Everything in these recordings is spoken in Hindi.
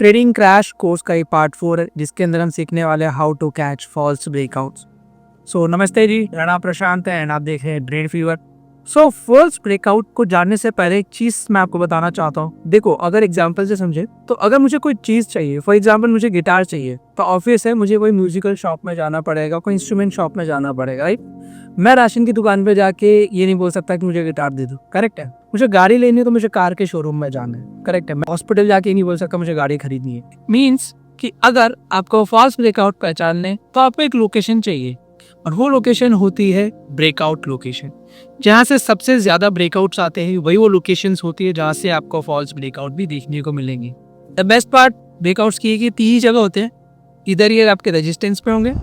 ट्रेडिंग क्रैश कोर्स का ये पार्ट 4 है जिसके अंदर हम सीखने वाले हैं how to catch false breakouts. So नमस्ते जी, मेरा नाम प्रशांत है एंड आप देख रहे हैं ट्रेड फीवर। सो फॉल्स ब्रेकआउट को जानने से पहले एक चीज़ मैं आपको बताना चाहता हूँ। देखो, अगर एग्जांपल से समझे तो अगर मुझे कोई चीज़ चाहिए, फॉर एग्जांपल मुझे गिटार चाहिए, तो ऑब्वियस है मुझे कोई म्यूजिकल शॉप में जाना पड़ेगा, कोई इंस्ट्रूमेंट शॉप में जाना पड़ेगा, राइट। मैं राशन की दुकान पे जाके ये नहीं बोल सकता कि मुझे गिटार दे दो, करेक्ट है। मुझे गाड़ी लेनी है तो मुझे कार के शोरूम में जाना है, करेक्ट है। मैं हॉस्पिटल जाके ये नहीं बोल सकता मुझे गाड़ी खरीदनी है। मीन्स कि अगर आपको फॉल्स ब्रेकआउट पहचानने है तो आपको एक लोकेशन चाहिए, और वो लोकेशन होती है ब्रेकआउट लोकेशन। जहाँ से सबसे ज्यादा ब्रेकआउट्स आते हैं वही वो लोकेशंस होती है जहाँ से आपको फॉल्स ब्रेकआउट भी देखने को मिलेंगे। द बेस्ट पार्ट ब्रेकआउट्स की है कि 3 ही जगह होते हैं, इधर ये आपके रेजिस्टेंस पे होंगे,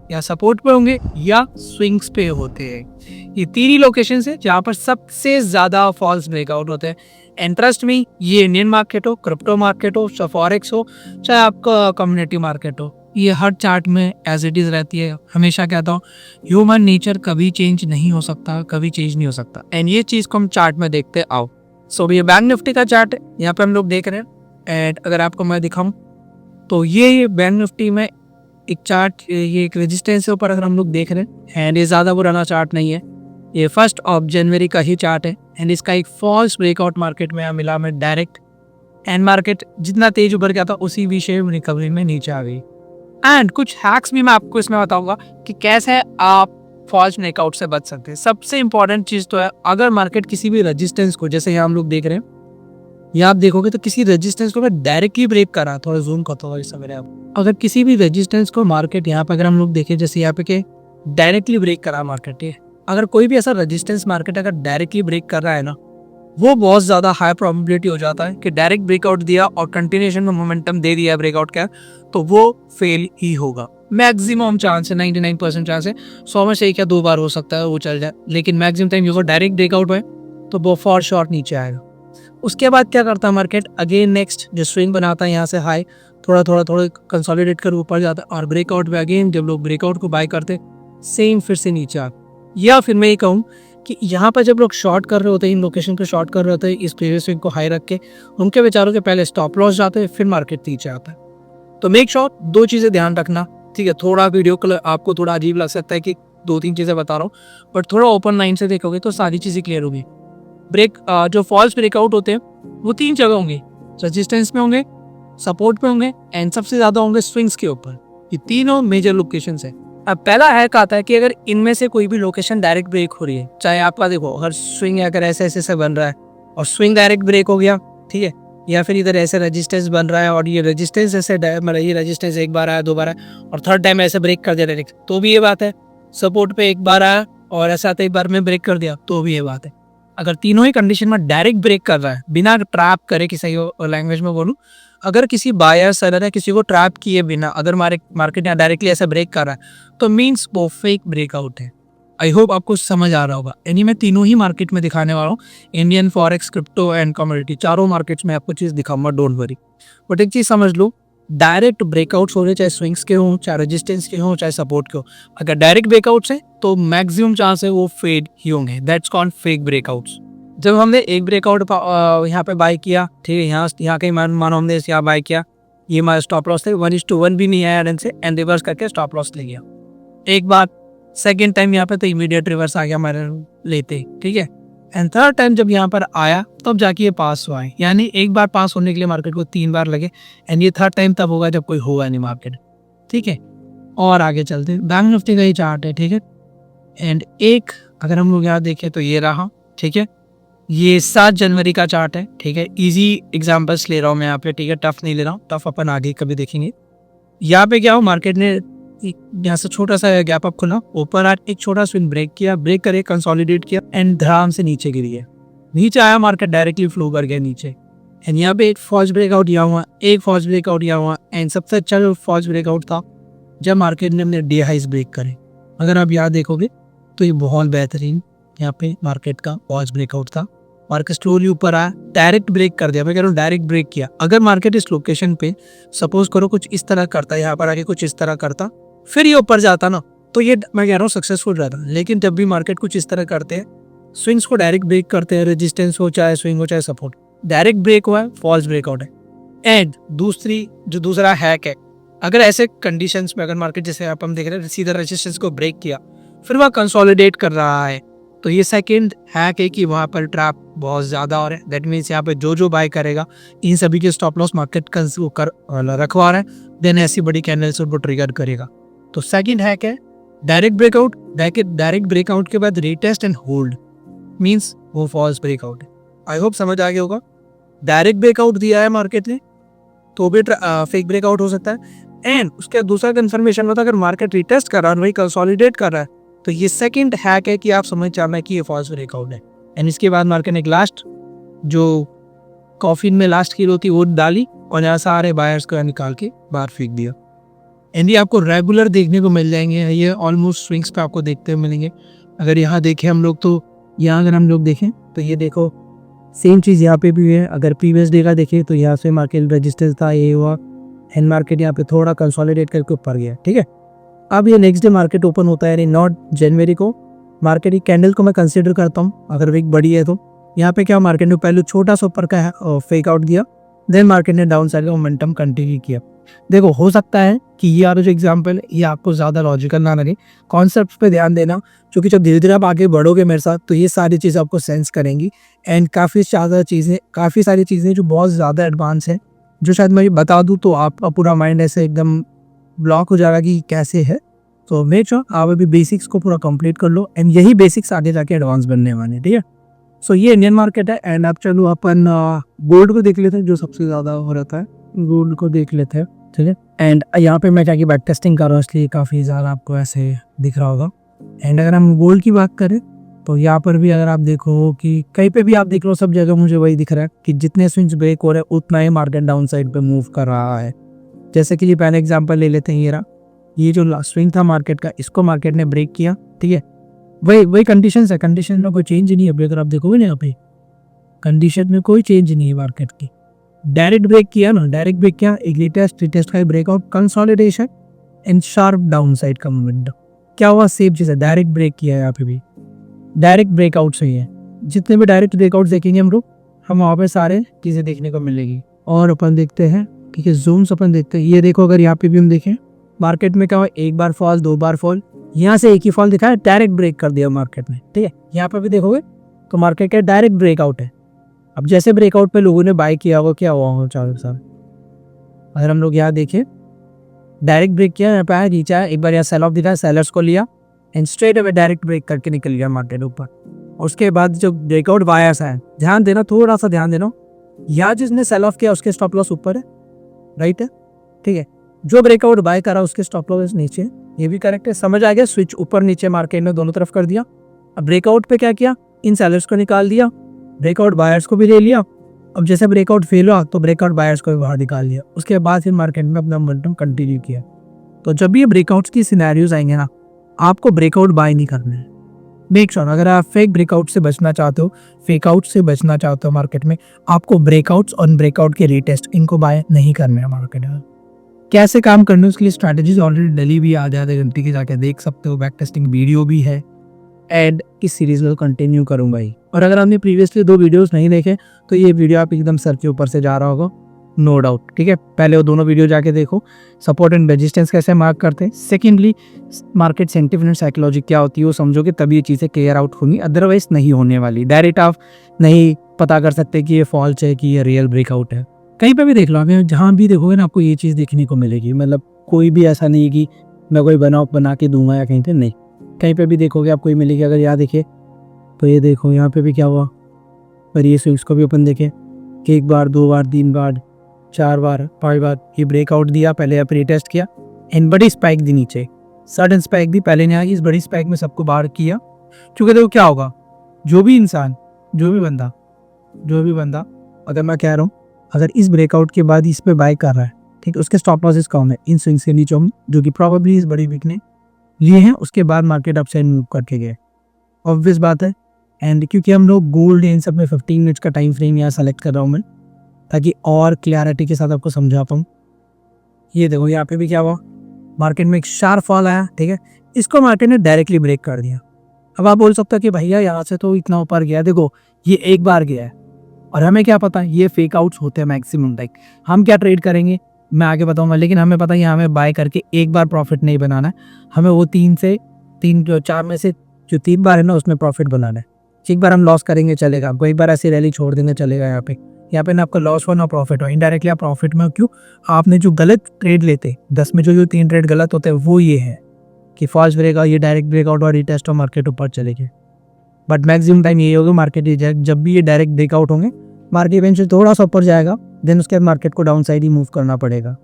या सपोर्ट पे होंगे, या स्विंग्स पे होते हैं। ये 3 ही लोकेशन है जहाँ पर सबसे ज्यादा फॉल्स ब्रेकआउट होते हैं। एंड ट्रस्ट मी, ये इंडियन मार्केट हो, क्रिप्टो मार्केट हो, चाहे फॉरेक्स हो, चाहे आपका कम्युनिटी मार्केट हो, ये हर चार्ट में एज इट इज रहती है। हमेशा कहता हूँ ह्यूमन नेचर कभी चेंज नहीं हो सकता, कभी चेंज नहीं हो सकता। एंड ये चीज को हम चार्ट में देखते आओ। सो ये बैंक निफ्टी का चार्ट है, यहाँ पे हम लोग देख रहे हैं। एंड अगर आपको मैं दिखाऊं तो ये बैंक निफ्टी में एक चार्ट, ये एक रेजिस्टेंस के ऊपर अगर हम लोग देख रहे हैं, एंड ये ज़्यादा पुराना चार्ट नहीं है, ये 1 जनवरी का ही चार्ट है। एंड इसका एक फॉल्स ब्रेकआउट मार्केट में मिला में डायरेक्ट, एंड मार्केट जितना तेज ऊपर गया था उसी वी शेप रिकवरी में नीचे आ गई। एंड कुछ हैक्स भी मैं आपको इसमें बताऊंगा कि कैसे आप फॉल्स ब्रेकआउट से बच सकते हैं। सबसे इंपॉर्टेंट चीज़ तो है, अगर मार्केट किसी भी रेजिस्टेंस को, जैसे यहाँ हम लोग देख रहे हैं, यहाँ आप देखोगे तो किसी रेजिस्टेंस को मैं डायरेक्टली ब्रेक कर रहा, थोड़ा जूम करता हूँ इस समय आप। अगर किसी भी रेजिस्टेंस को मार्केट यहाँ पे अगर हम लोग देखें, जैसे यहाँ पे के डायरेक्टली ब्रेक करा मार्केट, ये अगर कोई भी ऐसा रेजिस्टेंस मार्केट अगर डायरेक्टली ब्रेक कर रहा है ना, वो बहुत ज्यादा हाई प्रोबेबिलिटी हो जाता है कि डायरेक्ट ब्रेकआउट दिया और कंटिन्यूएशन में मोमेंटम दे दिया ब्रेकआउट का, तो वो फेल ही होगा। मैक्सिमम चांस है, 99% चांस है, 100 में से 1 या 2 बार हो सकता है वो चल जाए, लेकिन मैक्सिमम टाइम अगर डायरेक्ट ब्रेकआउट है तो वो फॉर शॉर्ट नीचे आएगा। उसके बाद क्या करता है मार्केट, अगेन नेक्स्ट जो स्विंग बनाता है यहाँ से हाई, थोड़ा कंसोलिडेट कर ऊपर जाता है, और ब्रेकआउट में अगेन जब लोग ब्रेकआउट को बाय करते सेम फिर से नीचे आता। या फिर मैं ये कहूँ कि यहाँ पर जब लोग शॉर्ट कर रहे होते हैं, इन लोकेशन पे शॉर्ट कर रहे होते हैं, इस प्रीवियस स्विंग को हाई रख के, उनके विचारों के पहले स्टॉप लॉस जाते हैं, फिर मार्केट नीचे आता है। तो मेक श्योर 2 चीज़ें ध्यान रखना, ठीक है। थोड़ा वीडियो को आपको थोड़ा अजीब लग सकता है कि 2-3 चीज़ें बता रहा हूँ, बट थोड़ा ओपन माइंड से देखोगे तो सारी चीज़ें क्लियर होगी। जो फॉल्स ब्रेकआउट होते हैं वो 3 जगह होंगे, रेजिस्टेंस में होंगे, सपोर्ट पे होंगे, एंड सबसे ज्यादा होंगे स्विंग्स के ऊपर। ये तीनों मेजर लोकेशंस है। अब पहला हैक आता है कि अगर इनमें से कोई भी लोकेशन डायरेक्ट ब्रेक हो रही है, चाहे आपका देखो अगर स्विंग अगर ऐसे ऐसे बन रहा है और स्विंग डायरेक्ट ब्रेक हो गया, ठीक है, या फिर इधर ऐसे रेजिस्टेंस बन रहा है और ये रेजिस्टेंस ऐसे मतलब ये रेजिस्टेंस 1 बार आया, 2 बार आया और 3rd टाइम ऐसे ब्रेक कर दिया डायरेक्ट, तो भी ये बात है। सपोर्ट पे 1 बार आया और ऐसा 1 बार में ब्रेक कर दिया, तो भी ये बात है। अगर तीनों ही कंडीशन में डायरेक्ट ब्रेक कर रहा है बिना ट्रैप करे, किसी लैंग्वेज में बोलूं, अगर किसी बायर सेलर है किसी को ट्रैप किए बिना अगर मार्केट यहाँ डायरेक्टली ऐसा ब्रेक कर रहा है, तो मीन्स वो फेक ब्रेकआउट है। आई होप आपको समझ आ रहा होगा। यानी मैं तीनों ही मार्केट में दिखाने वाला हूँ, Indian forex, crypto and commodity, चारों मार्केट्स में आपको चीज़ दिखाऊंगा, डोंट वरी। बट एक चीज़ समझ लो, डायरेक्ट ब्रेकआउट्स हो रहे, चाहे स्विंग्स के हों, चाहे रेजिस्टेंस के हों, चाहे सपोर्ट के हो, अगर डायरेक्ट ब्रेकआउट्स है तो मैक्सिमम चांस है वो फेड ही होंगे। That's called fake breakouts. जब हमने एक ब्रेकआउट यहाँ पे बाय किया, ठीक है, यहाँ कहीं मानो हमने यहाँ बाय किया, ये हमारा स्टॉप लॉस थे, 1:1 भी नहीं आया रन से, एंड रिवर्स करके स्टॉप लॉस ले गया एक बार। सेकेंड टाइम यहाँ पे तो इमीडिएट रिवर्स आ गया हमारे लेते, ठीक है। एंड 3rd टाइम जब यहाँ पर आया तब जाके ये पास हुआ है। यानी एक बार पास होने के लिए मार्केट को 3 बार लगे, एंड ये 3rd टाइम तब होगा जब कोई होगा नहीं मार्केट, ठीक है। और आगे चलते, बैंक निफ्टी का ही चार्ट है, ठीक है। एंड एक अगर हम लोग यहाँ देखें तो ये रहा, ठीक है, ये 7 जनवरी का चार्ट है, ठीक है। इजी एग्जांपल्स ले रहा हूँ मैं यहाँ पे, ठीक है, टफ नहीं ले रहा हूँ, टफ अपन आगे कभी देखेंगे। यहाँ पे क्या हो, मार्केट ने यहाँ से छोटा सा गैप अप खुला, ऊपर आज एक छोटा स्विंग ब्रेक किया, ब्रेक करे कंसोलिडेट किया, एंड धड़ाम से नीचे गिर गया, नीचे आया, मार्केट डायरेक्टली फ्लो कर गया नीचे। एंड यहाँ पे एक फॉल्स ब्रेकआउट यहाँ हुआ, एक फॉल्स ब्रेकआउट यहाँ हुआ, एंड सबसे अच्छा जो फॉल्स ब्रेकआउट था जब मार्केट ने अपने डे हाइस ब्रेक करे। अगर आप यहाँ देखोगे तो ये बहुत बेहतरीन यहाँ पे मार्केट का फॉल्स ब्रेकआउट था। मार्केट स्लोली ऊपर आया, डायरेक्ट ब्रेक कर दिया, मैं कह रहा हूँ डायरेक्ट ब्रेक किया। अगर मार्केट इस लोकेशन पे सपोज करो कुछ इस तरह करता, यहाँ पर आके कुछ इस तरह करता, फिर ये ऊपर जाता ना, तो ये मैं कह रहा हूँ सक्सेसफुल रहता। लेकिन जब भी मार्केट कुछ इस तरह करते हैं, स्विंग्स को डायरेक्ट ब्रेक करते हैं, रेजिस्टेंस हो चाहे स्विंग हो चाहे सपोर्ट, डायरेक्ट ब्रेक हुआ है, फॉल्स ब्रेकआउट है। एंड दूसरा हैक है, अगर ऐसे कंडीशंस में अगर मार्केट जैसे आप हम देख रहे हैं सीधा रेजिस्टेंस को ब्रेक किया फिर वह कंसोलिडेट कर रहा है, तो ये सेकंड हैक है कि वहाँ पर ट्रैप बहुत ज़्यादा हो रहा है। दैट मीन्स यहाँ पे जो बाय करेगा इन सभी के स्टॉप लॉस मार्केट रखवा रहा है, देन ऐसी बड़ी कैंडल्स वो ट्रिगर करेगा। तो सेकंड हैक है डायरेक्ट ब्रेकआउट। डायरेक्ट ब्रेकआउट के बाद रीटेस्ट एंड होल्ड, मीन्स वो फॉल्स ब्रेकआउट है। आई होप समझ आ गया होगा। डायरेक्ट ब्रेकआउट दिया है मार्केट ने तो भी फेक ब्रेकआउट हो सकता है। एंड उसका दूसरा कंफर्मेशन होता है अगर मार्केट रिटेस्ट कर रहा है वही कंसोलिडेट कर रहा है, तो ये सेकंड हैक है कि आप समझ जाना है कि ये फॉल्स ब्रेकआउट है। एंड इसके बाद मार्केट ने एक लास्ट जो कॉफिन में लास्ट कील होती है वो डाली और यहाँ सारे बायर्स को निकाल के बाहर फेंक दिया। एंड ये आपको रेगुलर देखने को मिल जाएंगे, ये ऑलमोस्ट स्विंग्स पे आपको देखते हुए मिलेंगे। अगर यहाँ देखें हम लोग तो यहाँ अगर हम लोग देखें तो ये देखो सेम चीज़ यहाँ पे भी है। अगर प्रीवियस डे का देखें तो यहाँ से मार्केट रजिस्टेंस था, ये हुआ एंड मार्केट यहाँ पे थोड़ा कंसोलिडेट करके ऊपर गया। ठीक है, अब ये नेक्स्ट डे मार्केट ओपन होता है यानी 9 जनवरी को। मार्केट की कैंडल को मैं कंसीडर करता हूँ अगर वीक बड़ी है तो। यहाँ पे क्या मार्केट ने पहले छोटा सा ऊपर का फेक आउट दिया, देन मार्केट ने डाउन साइड का मोमेंटम कंटिन्यू किया। देखो हो सकता है कि ये जो एग्जांपल ये आपको ज़्यादा लॉजिकल ना लगे, कॉन्सेप्ट पे ध्यान देना, क्योंकि जब धीरे धीरे आप आगे बढ़ोगे मेरे साथ तो ये सारी चीज़ें आपको सेंस करेंगी। एंड काफ़ी सारी चीज़ें जो बहुत ज़्यादा एडवांस है, जो शायद मैं बता दूँ तो आपका पूरा माइंड ऐसे एकदम ब्लॉक हो जाएगा कि कैसे है। तो मेक श्योर आप अभी बेसिक्स को पूरा कंप्लीट कर लो एंड यही बेसिक्स आगे जाके एडवांस बनने वाले। ठीक है, सो ये इंडियन मार्केट है। एंड अब चलो अपन गोल्ड को देख लेते हैं जो सबसे ज़्यादा हो रहता है, गोल्ड को देख लेते हैं। ठीक है, एंड यहाँ पे मैं जाके बैक टेस्टिंग कर रहा हूँ इसलिए काफ़ी ज़्यादा आपको ऐसे दिख रहा होगा। एंड अगर हम गोल्ड की बात करें तो यहाँ पर भी अगर आप देखो कि कहीं पे भी आप देख लो सब जगह मुझे वही दिख रहा है कि जितने स्विंग्स ब्रेक हो रहे हैं उतना ही मार्केट डाउन साइड पे मूव कर रहा है। जैसे कि ये पहले एग्जांपल ले लेते हैं, ये जो लास्ट स्विंग था मार्केट का, इसको मार्केट ने ब्रेक किया। ठीक है, वही कंडीशन है, कंडीशन में कोई चेंज नहीं है। अभी अगर आप देखोगे ना यहाँ पे कंडीशन में कोई चेंज नहीं है मार्केट की। डायरेक्ट ब्रेक किया ना, डायरेक्ट ब्रेक किया, एक रिटेस्ट का breakout, consolidation and sharp down side का मोमेंटम। क्या हुआ, सेम चीज़ है, डायरेक्ट ब्रेक किया है। यहाँ पे भी डायरेक्ट ब्रेकआउट सही है। जितने भी डायरेक्ट ब्रेकआउट देखेंगे हम लोग, हम वहाँ पे सारे चीज़ें देखने को मिलेगी। और अपन देखते हैं ठीक है, जूम्स अपन देखते हैं। ये देखो अगर यहाँ पे भी हम देखें मार्केट में क्या हुआ, एक बार फॉल, 2 बार फॉल, यहाँ से एक ही फॉल दिखा है, डायरेक्ट ब्रेक कर दिया मार्केट ने। ठीक है, यहाँ पर भी देखोगे तो मार्केट का डायरेक्ट ब्रेकआउट है। अब जैसे ब्रेकआउट पे लोगों ने बाय किया होगा, क्या हुआ होगा चारों साल। अगर हम लोग यहाँ देखें डायरेक्ट ब्रेक किया, यहाँ पे आया नीचा है, एक बार यहाँ सेल ऑफ दिखा, सेलर्स को लिया and straight away direct break करके निकल गया मार्केट ऊपर। और उसके बाद जो ब्रेकआउट बायर्स है, ध्यान देना, थोड़ा सा ध्यान देना, यहाँ जिसने सेल ऑफ किया उसके स्टॉप लॉस ऊपर है, राइट है। ठीक है, जो ब्रेकआउट बाय करा उसके स्टॉप लॉस नीचे है, ये भी करेक्ट है। समझ आ गया, स्विच ऊपर नीचे मार्केट ने दोनों तरफ कर दिया। अब ब्रेकआउट पे क्या किया, इन सेलर्स को निकाल दिया, ब्रेकआउट बायर्स को भी ले लिया। अब जैसे ब्रेकआउट फेल हुआ तो ब्रेकआउट बायर्स को भी बाहर निकाल दिया। उसके बाद फिर मार्केट में अपना मोमेंटम कंटिन्यू किया। तो जब भी ये ब्रेकआउट्स की सिनेरियोज आएंगे ना, आपको ब्रेकआउट बाय नहीं करना है। मेक श्योर अगर आप फेक ब्रेकआउट से बचना चाहते हो, फेक आउट से बचना चाहते हो मार्केट में, आपको ब्रेकआउट्स और ब्रेकआउट के रीटेस्ट इनको बाय नहीं करने हैं मार्केट में। कैसे काम करने है उसके लिए स्ट्रैटेजीज ऑलरेडी डली भी आधे आधे घंटे की जाके देख सकते हो, बैक टेस्टिंग वीडियो भी है। एंड इस सीरीज में कंटिन्यू करूंगा ही। और अगर आपने प्रीवियसली 2 वीडियोस नहीं देखे तो ये वीडियो आप एकदम सर के ऊपर से जा रहा होगा, नो डाउट। ठीक है, पहले वो दोनों वीडियो जाके देखो, सपोर्ट एंड रेजिस्टेंस कैसे मार्क करते हैं। Secondly market sentiment and psychology क्या होती है वो समझोगे, तभी ये चीज़ें क्लियर आउट होंगी, अदरवाइज नहीं होने वाली। डायरेक्ट आप नहीं पता कर सकते कि ये फॉल्स है कि ये रियल ब्रेकआउट है। कहीं पे भी देख लो, आप जहाँ भी देखोगे ना आपको ये चीज़ देखने को मिलेगी। मतलब कोई भी ऐसा नहीं है कि मैं कोई बना के दूंगा या कहीं पे, नहीं, कहीं पे भी देखोगे आपको ये मिलेगी। अगर यहाँ देखे तो ये देखो यहाँ पे भी क्या हुआ, पर ये स्विंग्स को भी अपन देखें कि 1 बार 2 बार 3 बार 4 बार 5 बार ये ब्रेकआउट दिया, पहले आप रीटेस्ट किया एंड बड़ी स्पाइक दी नीचे, सडन स्पाइक दी, पहले नहीं आई, इस बड़ी स्पाइक में सबको बाहर किया। क्योंकि देखो क्या होगा, जो भी इंसान जो भी बंदा अगर मैं कह रहा हूँ अगर इस ब्रेकआउट के बाद इस पे बाय कर रहा है, ठीक, उसके स्टॉप लॉसेस कम है इन स्विंग्स के नीचे, जो कि प्रोबेबली इस बड़ी वीक ने लिए हैं, उसके बाद मार्केट अपसाइड मूव करके गए, ऑब्वियस बात है। एंड क्योंकि हम लोग गोल्ड इन सब में 15 मिनट्स का टाइम फ्रेम यहाँ सेलेक्ट कर रहा हूँ मैं, ताकि और क्लैरिटी के साथ आपको समझा पाऊँ। ये देखो यहाँ पे भी क्या हुआ, मार्केट में एक शार्प फॉल आया, ठीक है, इसको मार्केट ने डायरेक्टली ब्रेक कर दिया। अब आप बोल सकते हो कि भैया यहाँ से तो इतना ऊपर गया, देखो ये एक बार गया है और हमें क्या पता है ये फेक आउट्स होते हैं मैक्सिमम। लाइक हम क्या ट्रेड करेंगे मैं आगे बताऊंगा, लेकिन हमें पता है यहाँ हमें बाय करके एक बार प्रॉफिट नहीं बनाना है, हमें वो तीन चार में से जो 3 बार है ना उसमें प्रॉफिट बनाना है। एक बार हम लॉस करेंगे चलेगा, आपको एक बार ऐसी रैली छोड़ देंगे चलेगा। यहाँ पे ना आपका लॉस हो ना प्रॉफिट हो, इनडायरेक्टली आप प्रॉफिट में हो। क्यों? आपने जो गलत ट्रेड लेते 10 में जो 3 ट्रेड गलत होते हैं वो ये है कि फॉल्स ब्रेकआउट, ये डायरेक्ट ब्रेकआउट और रिटेस्ट और मार्केट ऊपर चलेगी। बट मैक्सिमम टाइम ये होगा मार्केट रिजेक्ट, जब भी ये डायरेक्ट ब्रेकआउट होंगे मार्केट इवेंचुअली थोड़ा सा ऊपर जाएगा, देन उसके बाद मार्केट को डाउन साइड ही मूव करना पड़ेगा।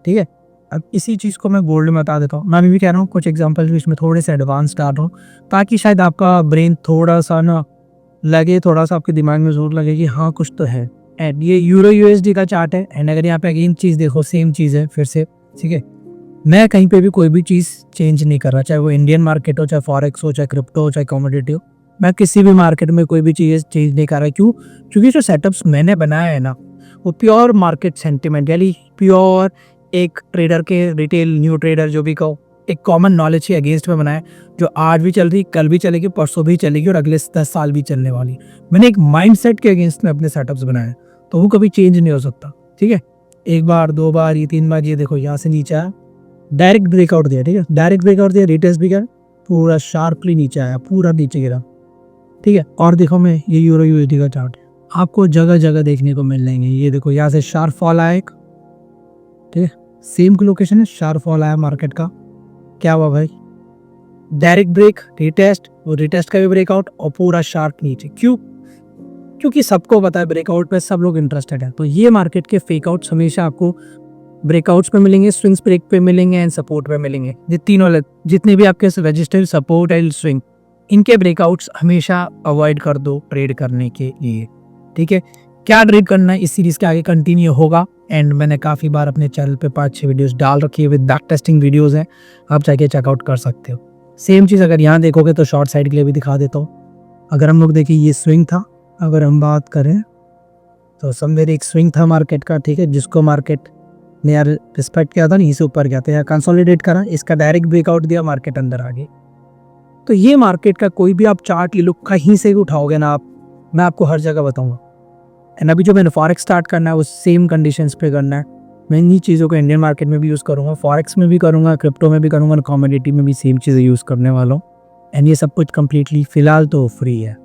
ठीक है, अब इसी चीज़ को मैं गोल्ड में बता देता हूँ। मैं भी कह रहा हूँ कुछ एग्जांपल्स भी इसमें थोड़े से एडवांस डाल रहा हूँ ताकि शायद आपका ब्रेन थोड़ा सा ना लगे, थोड़ा सा आपके दिमाग में जोर लगे कि हाँ कुछ तो है। एंड ये यूरो यूएसडी का चार्ट है। एंड अगर यहाँ पे अगेन चीज़ देखो सेम चीज़ है फिर से। ठीक है, मैं कहीं पे भी कोई भी चीज़ चेंज नहीं कर रहा, चाहे वो इंडियन मार्केट हो, चाहे फॉरेक्स हो, चाहे क्रिप्टो हो, चाहे कमोडिटी हो। मैं किसी भी मार्केट में कोई भी चीज़ चेंज नहीं कर रहा। क्यों? क्योंकि जो सेटअप्स मैंने बनाया है ना वो प्योर मार्केट सेंटिमेंट, यानी प्योर एक ट्रेडर के, रिटेल न्यू ट्रेडर जो भी कहो, एक कॉमन नॉलेज के अगेंस्ट में बनाया, जो आज भी चल रही, कल भी चलेगी, परसों भी चलेगी और अगले 10 साल भी चलने वाली। मैंने एक माइंडसेट के अगेंस्ट में अपने सेटअप्स बनाए, तो वो कभी चेंज नहीं हो सकता। ठीक है, एक बार, 2 बार, ये 3 बार, ये देखो यहाँ से नीचे आया, डायरेक्ट ब्रेकआउट दिया। ठीक है, डायरेक्ट ब्रेकआउट दिया, रिटेस्ट भी गया, पूरा शार्पली नीचे आया, पूरा नीचे गिरा। ठीक है, और देखो मैं ये यूरो यूएसडी का चार्ट आपको जगह जगह देखने को मिल जाएंगे। ये देखो यहाँ से शार्प फॉल आया एक, ठीक है, सेम लोकेशन है, शार्प फॉल आया मार्केट का। क्या हुआ भाई? डायरेक्ट ब्रेक, रिटेस्ट, और रिटेस्ट का भी ब्रेकआउट और पूरा शार्प नीचे। क्यों? क्योंकि सबको पता है ब्रेकआउट पे सब लोग इंटरेस्टेड है। तो ये मार्केट के फेक आउट्स हमेशा आपको ब्रेकआउट्स पे मिलेंगे, स्विंग्स ब्रेक पे मिलेंगे एंड सपोर्ट पे मिलेंगे। ये तीनों जितने भी आपके रजिस्टर्ड सपोर्ट एंड स्विंग, इनके ब्रेकआउट्स हमेशा अवॉइड कर दो ट्रेड करने के लिए। ठीक है, क्या ट्रेड करना है इस सीरीज के आगे कंटिन्यू होगा। एंड मैंने काफ़ी बार अपने चैनल पे 5-6 वीडियोस डाल रखी है, विद बैक टेस्टिंग वीडियोस हैं, आप जाके चेकआउट कर सकते हो। सेम चीज़ अगर यहाँ देखोगे तो शॉर्ट साइड के लिए भी दिखा देता हूँ। अगर हम लोग देखिए ये स्विंग था, अगर हम बात करें तो समवेयर एक स्विंग था मार्केट का। ठीक है, जिसको मार्केट ने यार रिस्पेक्ट किया था, नहीं से ऊपर गया था, या कंसोलिडेट करा, इसका डायरेक्ट ब्रेकआउट दिया, मार्केट अंदर आ गई। तो ये मार्केट का कोई भी आप चार्ट ले लो, कहीं से भी उठाओगे ना आप, मैं आपको हर जगह बताऊंगा। एंड अभी जो मैंने फॉरेक्स स्टार्ट करना है वो सेम कंडीशंस पे करना है। मैं इन्हीं चीज़ों को इंडियन मार्केट में भी यूज़ करूँगा, फॉरेक्स में भी करूँगा, क्रिप्टो में भी करूँगा, और कमोडिटी में भी सेम चीज़ें यूज़ करने वाला हूँ। एंड ये सब कुछ कम्प्लीटली फ़िलहाल तो फ्री है।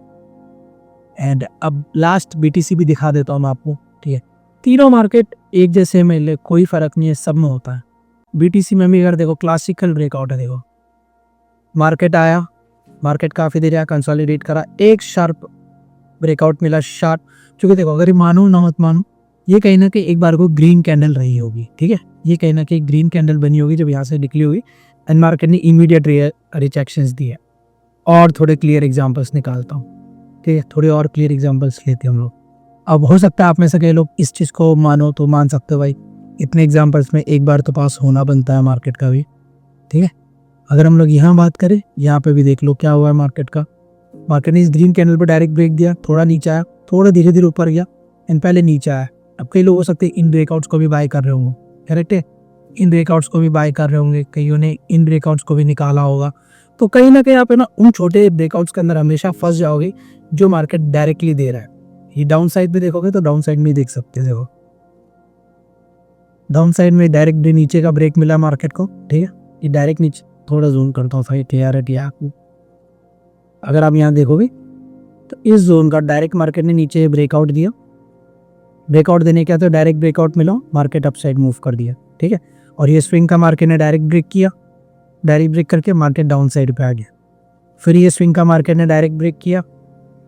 एंड अब लास्ट BTC भी दिखा देता हूँ मैं आपको। ठीक है, तीनों मार्केट एक जैसे मिले, कोई फ़र्क नहीं है, सब में होता है। BTC में भी अगर देखो क्लासिकल ब्रेकआउट है, देखो मार्केट आया, मार्केट काफ़ी देर आया, कंसोलिडेट करा, एक शार्प ब्रेकआउट मिला, शार्प। क्योंकि देखो अगर ये मानो ना मत मानो, ये कहीं ना कहीं एक बार को ग्रीन कैंडल रही होगी। ठीक है, ये कहीं ना कहीं ग्रीन कैंडल बनी होगी जब यहाँ से निकली होगी, एंड मार्केट ने इमीडिएट रिजेक्शंस दिए। और थोड़े क्लियर एग्जांपल्स निकालता हूँ। ठीक है, थोड़े और क्लियर एग्जांपल्स लेते हैं हम लोग। अब हो सकता है आप में से कई लोग इस चीज़ को मानो तो मान सकते हो, भाई इतने एग्जाम्पल्स में एक बार तो पास होना बनता है मार्केट का भी। ठीक है, अगर हम लोग यहाँ बात करें, यहाँ पे भी देख लो क्या हुआ है मार्केट का। मार्केट ने इस ग्रीन कैंडल पर डायरेक्ट ब्रेक दिया, थोड़ा नीचे आया, थोड़ा धीरे धीरे ऊपर गया, एंड पहले नीचे आया। अब कई लोग हो सकते हैं इन ब्रेकआउट्स को भी बाय कर रहे होंगे, करेक्ट है, इन ब्रेकआउट्स को भी बाय कर रहे होंगे, कईयों ने इन ब्रेकआउट्स को भी निकाला होगा। तो कहीं ना कहीं आप है ना उन छोटे ब्रेकआउट्स के अंदर हमेशा फंस जाओगे जो मार्केट डायरेक्टली दे रहा है। ये डाउन साइड पे देखोगे तो डाउन साइड में देख सकते हो, देखो डाउन साइड में डायरेक्ट नीचे का ब्रेक मिला मार्केट को। ठीक है, ये डायरेक्ट नीचे, थोड़ा जूम करता हूँ भाई, क्लियरिटी आपको। अगर आप यहाँ देखोगे तो इस जोन का डायरेक्ट मार्केट ने नीचे ब्रेकआउट दिया, ब्रेकआउट देने के बाद तो डायरेक्ट ब्रेकआउट मिला, मार्केट अप साइड मूव कर दिया। ठीक है, और ये स्विंग का मार्केट ने डायरेक्ट ब्रेक किया, डायरेक्ट ब्रेक करके मार्केट डाउन साइड पे आ गया। फिर ये स्विंग का मार्केट ने डायरेक्ट ब्रेक किया,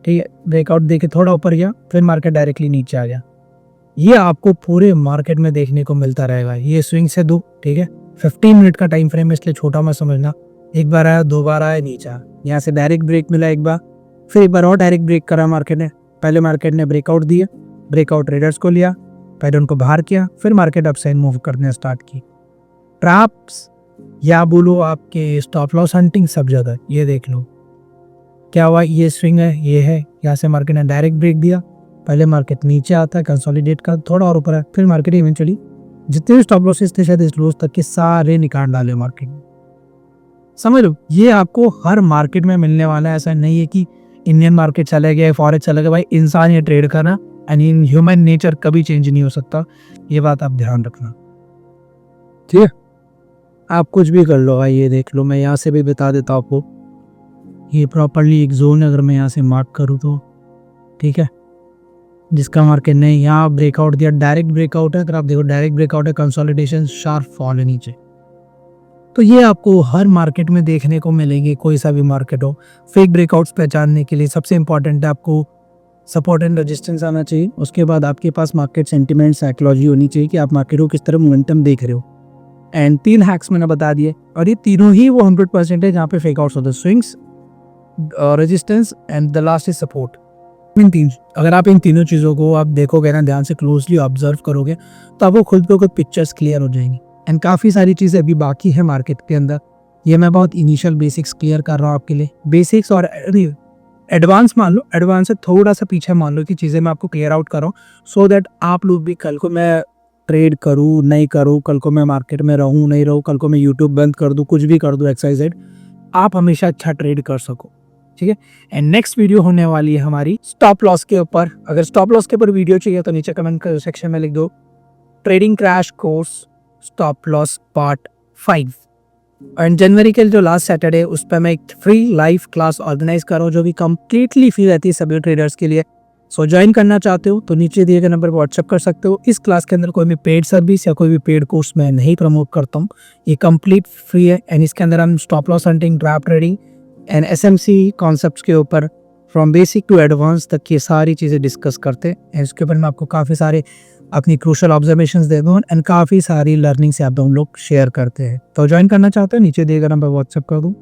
ठीक है, ब्रेकआउट देके थोड़ा ऊपर गया, फिर मार्केट डायरेक्टली नीचे आ गया। ये आपको पूरे मार्केट में देखने को मिलता रहेगा। ये स्विंग से दो, ठीक है, 15 मिनट का टाइम फ्रेम, इसलिए छोटा मत समझना। एक बार आया, 2 बार आया, नीचे आया, यहाँ से डायरेक्ट ब्रेक मिला एक बार, फिर एक बार और डायरेक्ट ब्रेक करा मार्केट ने। पहले मार्केट ने ब्रेकआउट दिया, ब्रेकआउट ट्रेडर्स को लिया, पहले उनको बाहर किया, फिर मार्केट अप साइड मूव करने स्टार्ट की। ट्रैप्स या बोलो आपके स्टॉप लॉस हंटिंग सब जगह। ये देख लो क्या हुआ, ये स्विंग है, ये है, यहाँ से मार्केट ने डायरेक्ट ब्रेक दिया, पहले मार्केट नीचे आता है, कंसोलिडेट का थोड़ा और ऊपर है, फिर मार्केट इवेंचुअली जितने भी स्टॉप लॉसेस थे शायद इस लॉस तक के सारे निकाल डाले मार्केट में। समझ लो, ये आपको हर मार्केट में मिलने वाला है। ऐसा नहीं है कि इंडियन मार्केट चले गए, फॉरेक्स चले गए, भाई इंसान ये ट्रेड करना एंड इन ह्यूमन नेचर कभी चेंज नहीं हो सकता, ये बात आप ध्यान रखना, ठीक है। आप कुछ भी कर लो भाई, ये देख लो, मैं यहाँ से भी बता देता हूँ आपको, ये प्रॉपरली एक जोन है, अगर मैं यहाँ से मार्क करूँ तो ठीक है, जिसका मार्केट नहीं, यहाँ ब्रेकआउट दिया, डायरेक्ट ब्रेकआउट है, अगर आप देखो डायरेक्ट ब्रेकआउट है, कंसोलिडेशन, शार्प फॉल है नीचे। तो ये आपको हर मार्केट में देखने को मिलेंगे, कोई सा भी मार्केट हो। फेक ब्रेकआउट्स पहचानने के लिए सबसे इंपॉर्टेंट है आपको सपोर्ट एंड रेजिस्टेंस आना चाहिए, उसके बाद आपके पास मार्केट सेंटिमेंट साइकोलॉजी होनी चाहिए कि आप मार्केट को किस तरह मोमेंटम देख रहे हो। एंड 3 हैक्स मैंने बता दिए, और ये तीनों ही वो 100% है जहाँ पे फेक आउट्स होते हैं, swings, resistance and the last is support. अगर आप इन तीनों चीज़ों को आप देखोगे ना, ध्यान से क्लोजली ऑब्जर्व करोगे, तो आपको खुद को खुद पिक्चर्स क्लियर हो जाएंगी। एंड काफ़ी सारी चीज़ें अभी बाकी है मार्केट के अंदर, ये मैं बहुत इनिशियल बेसिक्स क्लियर कर रहा हूँ आपके लिए। बेसिक्स और एडवांस मान लो, एडवांस से थोड़ा सा पीछे मान लो कि चीज़ें मैं आपको क्लियर आउट कर रहा हूँ, सो दैट आप लोग भी कल को मैं ट्रेड करूँ नहीं करूँ, कल को मैं मार्केट में रहूँ नहीं रहूँ, कल को मैं यूट्यूब बंद कर दूँ, कुछ भी कर दूँ XYZ, आप हमेशा अच्छा ट्रेड कर सको, ठीक है। एंड नेक्स्ट वीडियो होने वाली है हमारी स्टॉप लॉस के ऊपर। अगर स्टॉप लॉस के ऊपर वीडियो चाहिए तो नीचे कमेंट सेक्शन में लिख दो, trading crash course stop loss part 5। And जनवरी के जो लास्ट सैटरडे, उस पर मैं एक फ्री लाइव क्लास ऑर्गेनाइज कर रहा हूँ, जो भी कंप्लीटली फ्री रहती है सभी ट्रेडर्स के लिए। सो ज्वाइन करना चाहते हो तो नीचे दिए गए नंबर पर व्हाट्सएप कर सकते हो। इस क्लास के अंदर कोई भी पेड सर्विस या कोई भी पेड कोर्स मैं नहीं प्रमोट करता हूँ, ये कंप्लीट फ्री है। एंड इसके अंदर हम stop loss hunting, draft trading and SMC concepts के ऊपर फ्रॉम बेसिक टू एडवांस तक की सारी चीज़ें डिस्कस करते हैं। इसके ऊपर मैं आपको काफ़ी सारे अपनी क्रूशल ऑब्जर्वेशंस दे दूँ एंड काफ़ी सारी लर्निंग्स आप हम लोग शेयर करते हैं। तो ज्वाइन करना चाहते हैं, नीचे दिए गए नंबर व्हाट्सएप कर दूँ।